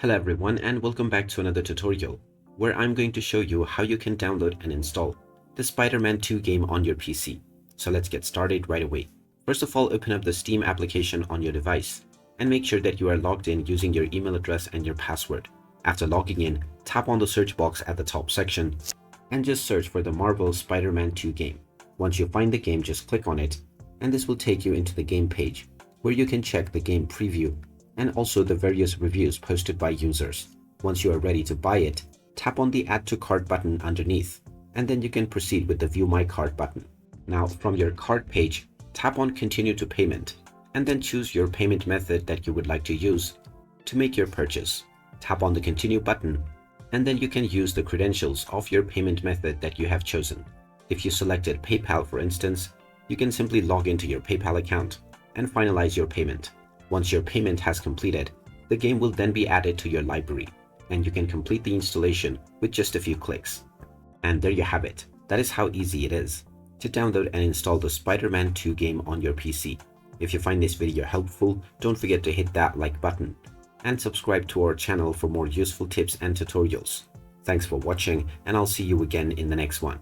Hello everyone and welcome back to another tutorial where I'm going to show you how you can download and install the Spider-Man 2 game on your PC. So let's get started right away. First of all, open up the Steam application on your device and make sure that you are logged in using your email address and your password. After logging in, tap on the search box at the top section and just search for the Marvel Spider-Man 2 game. Once you find the game, just click on it and this will take you into the game page where you can check the game preview and also the various reviews posted by users. Once you are ready to buy it, tap on the Add to Cart button underneath, and then you can proceed with the View My Cart button. Now, from your cart page, tap on Continue to Payment, and then choose your payment method that you would like to use to make your purchase. Tap on the Continue button, and then you can use the credentials of your payment method that you have chosen. If you selected PayPal, for instance, you can simply log into your PayPal account and finalize your payment. Once your payment has completed, the game will then be added to your library, and you can complete the installation with just a few clicks. And there you have it. That is how easy it is to download and install the Spider-Man 2 game on your PC. If you find this video helpful, don't forget to hit that like button and subscribe to our channel for more useful tips and tutorials. Thanks for watching, and I'll see you again in the next one.